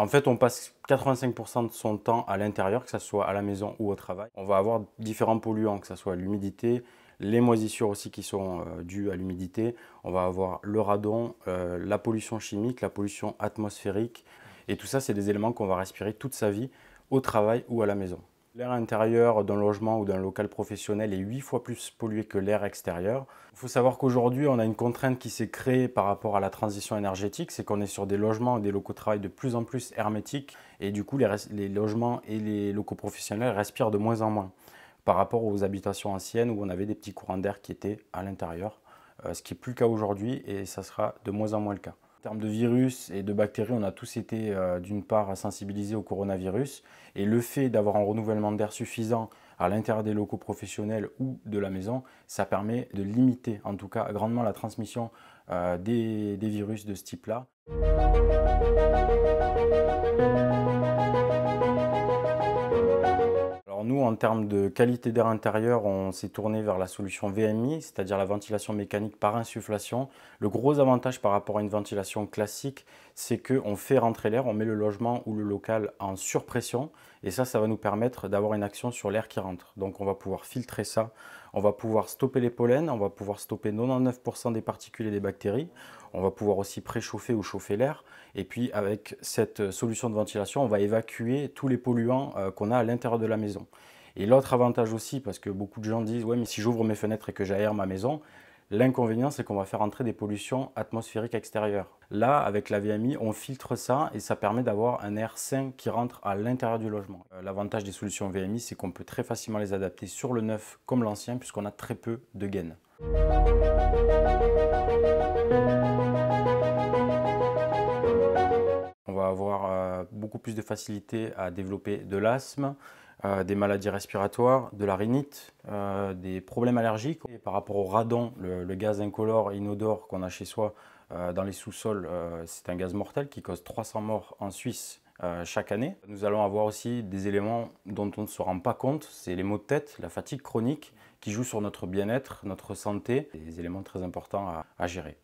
fait, on passe 85% de son temps à l'intérieur, que ce soit à la maison ou au travail. On va avoir différents polluants, que ce soit l'humidité, les moisissures aussi qui sont dues à l'humidité. On va avoir le radon, la pollution chimique, la pollution atmosphérique. Et tout ça, c'est des éléments qu'on va respirer toute sa vie au travail ou à la maison. L'air intérieur d'un logement ou d'un local professionnel est 8 fois plus pollué que l'air extérieur. Il faut savoir qu'aujourd'hui, on a une contrainte qui s'est créée par rapport à la transition énergétique, c'est qu'on est sur des logements et des locaux de travail de plus en plus hermétiques et du coup, les logements et les locaux professionnels respirent de moins en moins par rapport aux habitations anciennes où on avait des petits courants d'air qui étaient à l'intérieur, ce qui n'est plus le cas aujourd'hui et ça sera de moins en moins le cas. En termes de virus et de bactéries, on a tous été d'une part sensibilisés au coronavirus et le fait d'avoir un renouvellement d'air suffisant à l'intérieur des locaux professionnels ou de la maison, ça permet de limiter en tout cas grandement la transmission des virus de ce type-là. Alors nous, en termes de qualité d'air intérieur, on s'est tourné vers la solution VMI, c'est-à-dire la ventilation mécanique par insufflation. Le gros avantage par rapport à une ventilation classique, c'est qu'on fait rentrer l'air, on met le logement ou le local en surpression, et ça va nous permettre d'avoir une action sur l'air qui rentre. Donc on va pouvoir filtrer ça, on va pouvoir stopper les pollens, on va pouvoir stopper 99% des particules et des bactéries, on va pouvoir aussi préchauffer ou chauffer l'air, et puis avec cette solution de ventilation, on va évacuer tous les polluants qu'on a à l'intérieur de la maison. Et l'autre avantage aussi, parce que beaucoup de gens disent « ouais, mais si j'ouvre mes fenêtres et que j'aère ma maison », l'inconvénient, c'est qu'on va faire entrer des pollutions atmosphériques extérieures. Là, avec la VMI, on filtre ça et ça permet d'avoir un air sain qui rentre à l'intérieur du logement. L'avantage des solutions VMI, c'est qu'on peut très facilement les adapter sur le neuf comme l'ancien, puisqu'on a très peu de gaines. On va avoir beaucoup plus de facilité à développer de l'asthme, des maladies respiratoires, de la rhinite, des problèmes allergiques. Et par rapport au radon, le gaz incolore et inodore qu'on a chez soi dans les sous-sols, c'est un gaz mortel qui cause 300 morts en Suisse chaque année. Nous allons avoir aussi des éléments dont on ne se rend pas compte, c'est les maux de tête, la fatigue chronique qui jouent sur notre bien-être, notre santé, des éléments très importants à gérer.